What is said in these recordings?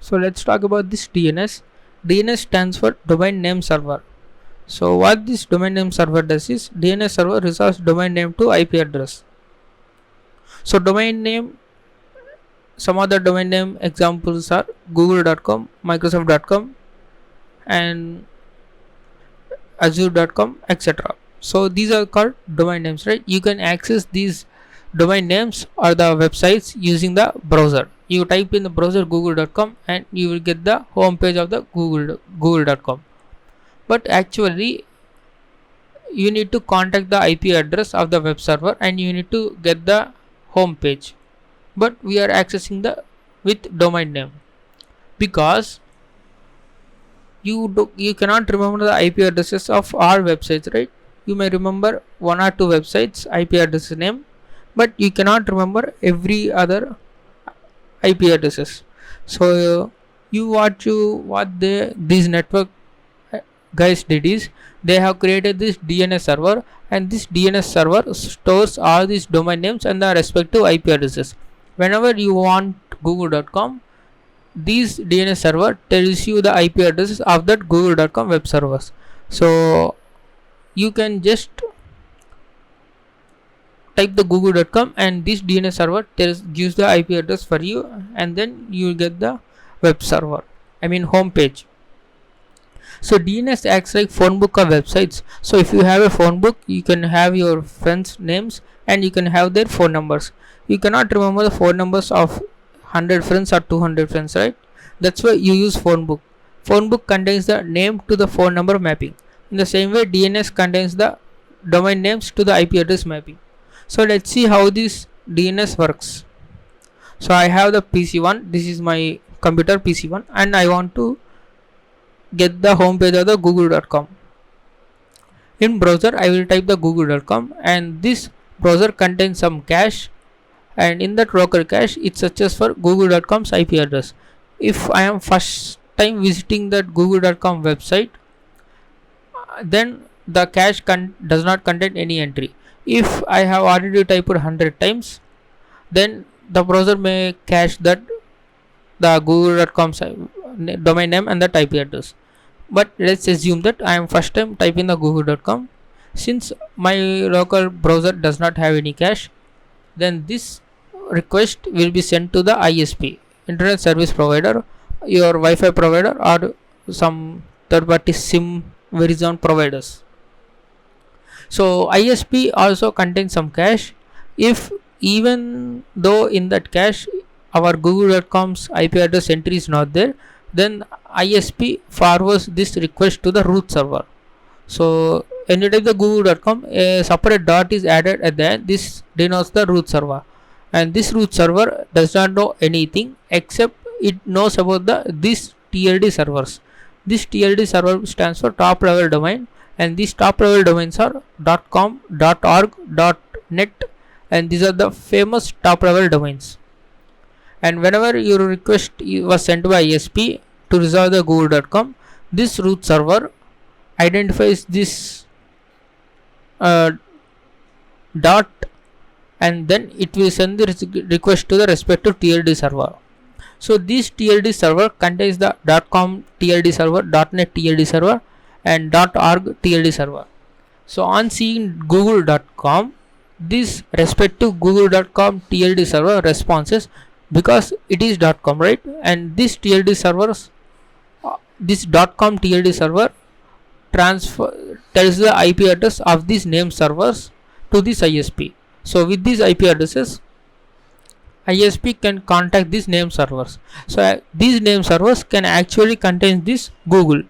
So let's talk about this DNS. DNS stands for domain name server. So what this domain name server does is DNS server resolves domain name to IP address. So domain name, some other domain name examples are google.com, microsoft.com and azure.com, etc. So these are called domain names, right? You can access these domain names or the websites using the browser. You type in the browser google.com and you will get the home page of the google.com. But actually you need to contact the IP address of the web server and you need to get the home page. But we are accessing the with domain name because you cannot remember the IP addresses of all websites, right? You may remember one or two websites IP address name, but you cannot remember every other IP addresses. So these network guys did is they have created this DNS server, and this DNS server stores all these domain names and the respective IP addresses. Whenever you want google.com, this DNS server tells you the IP addresses of that google.com web servers. So you can just type the google.com and this DNS server gives the IP address for you, and then you will get the web server, home page. So DNS acts like phone book of websites. So if you have a phone book, you can have your friends names and you can have their phone numbers. You cannot remember the phone numbers of 100 friends or 200 friends, right? That's why you use phone book. Phone book contains the name to the phone number mapping. In the same way, DNS contains the domain names to the IP address mapping. So let's see how this DNS works. So I have the PC1. This is my computer PC1 and I want to get the home page of the google.com. In browser I will type the google.com and this browser contains some cache, and in that local cache it searches for google.com's IP address. If I am first time visiting that google.com website, then the cache does not contain any entry. If I have already typed 100 times, then the browser may cache that the google.com's domain name and the IP address. But let's assume that I am first time typing the google.com. Since my local browser does not have any cache, then this request will be sent to the ISP, internet service provider, your Wi-Fi provider, or some third-party SIM Verizon providers. So ISP also contains some cache. If even though in that cache our google.com's IP address entry is not there, then ISP forwards this request to the root server. So when you type the google.com, a separate dot is added at the end. This denotes the root server, and this root server does not know anything except it knows about these TLD servers. This TLD server stands for top level domain, and these top level domains are .com, .org, .net, and these are the famous top level domains. And whenever your request was sent by ISP to resolve the google.com, this root server identifies this dot, and then it will send the request to the respective TLD server. So this TLD server contains the .com TLD server, .net TLD server, and .org TLD server. So on seeing google.com, this respective google.com TLD server responses because it is .com, right? And this TLD servers, this .com TLD server tells the IP address of these name servers to this ISP. So with these IP addresses, ISP can contact these name servers. So these name servers can actually contain this Google.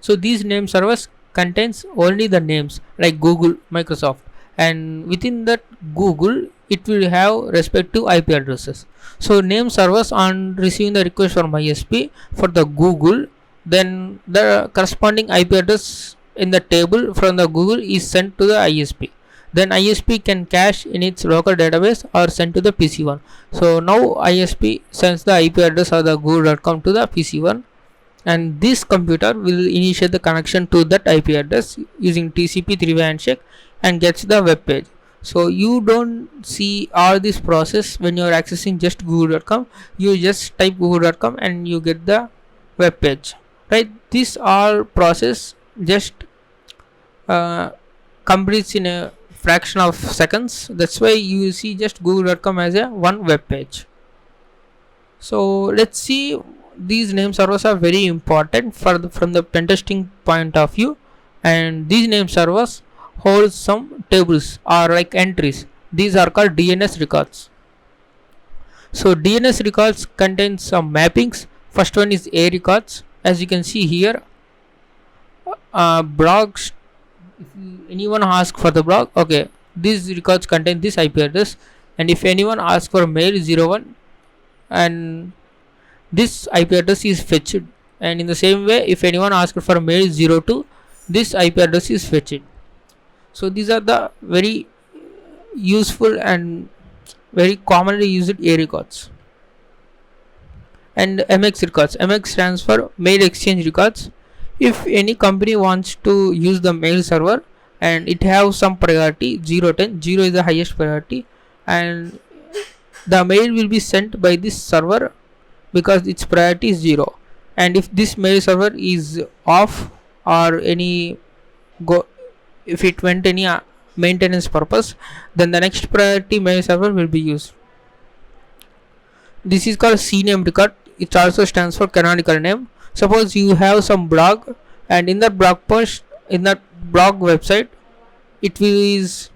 So these name servers contains only the names like Google, Microsoft, and within that Google it will have respective IP addresses. So name servers on receiving the request from ISP for the Google, then the corresponding IP address in the table from the Google is sent to the ISP. Then ISP can cache in its local database or send to the PC1. So now ISP sends the IP address of the google.com to the PC1, and this computer will initiate the connection to that IP address using TCP 3-way handshake and gets the web page. So you don't see all this process when you're accessing just google.com. You just type google.com and you get the web page, right? This all process just uh, completes in a fraction of seconds. That's why you see just google.com as a one web page. So let's see, these name servers are very important for from the pen testing point of view, and these name servers hold some tables or like entries. These are called DNS records. So DNS records contain some mappings. First one is A records. As you can see here, blogs. If anyone asks for the blog, okay, these records contain this IP address, and if anyone asks for mail 01, and this IP address is fetched, and in the same way if anyone asks for mail 02, this IP address is fetched. So these are the very useful and very commonly used A records. And MX records. MX stands for mail exchange records. If any company wants to use the mail server and it have some priority 010, 0 is the highest priority, and the mail will be sent by this server because its priority is 0. And if this mail server is off or any if it went any maintenance purpose, then the next priority mail server will be used. This is called CNAME record. It also stands for canonical name. Suppose you have some blog, and in that blog post, in that blog website, it is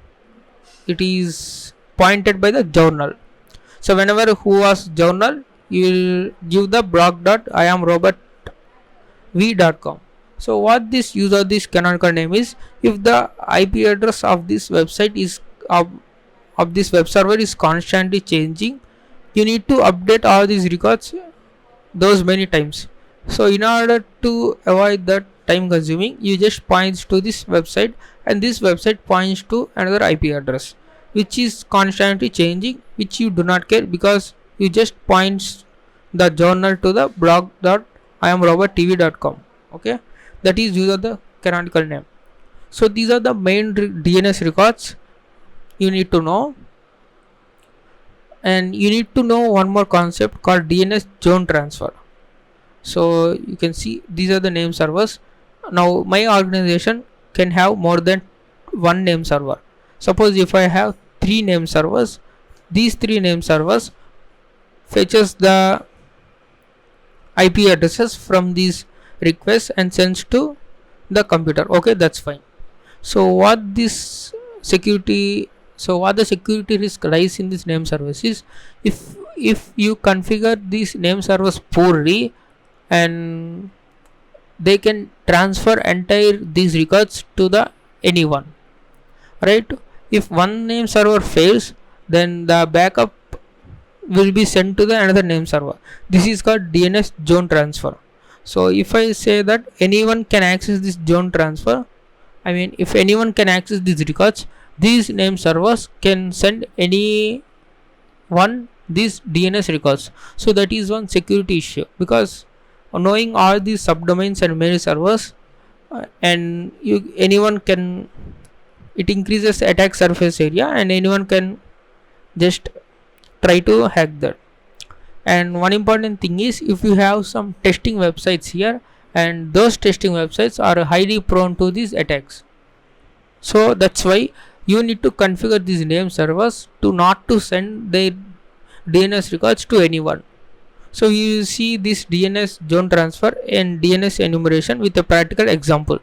pointed by the journal. So whenever who was journal, you will give the blog.iamrobertv.com. So what this use of this canonical name is, if the IP address of this website is of this web server is constantly changing, you need to update all these records those many times. So in order to avoid that time consuming, you just points to this website, and this website points to another IP address which is constantly changing, which you do not care because you just points the journal to the blog.iamroberttv.com. okay, that is use of the canonical name. So these are the main DNS records you need to know. And you need to know one more concept called DNS zone transfer. So you can see these are the name servers. Now my organization can have more than one name server. Suppose if I have 3 name servers, these 3 name servers fetches the IP addresses from these requests and sends to the computer. Okay, that's fine. So what the security risk lies in this name service is, if you configure these name servers poorly, and they can transfer entire these records to the anyone, right? If one name server fails, then the backup will be sent to the another name server. This is called DNS zone transfer. So if I say that anyone can access this zone transfer, I mean if anyone can access these records, these name servers can send any one these DNS records. So that is one security issue, because knowing all these subdomains and mail servers, and anyone can, it increases attack surface area, and anyone can just try to hack that. And one important thing is, if you have some testing websites here, and those testing websites are highly prone to these attacks, so that's why you need to configure these name servers to not to send their DNS records to anyone. So you see this DNS zone transfer and DNS enumeration with a practical example.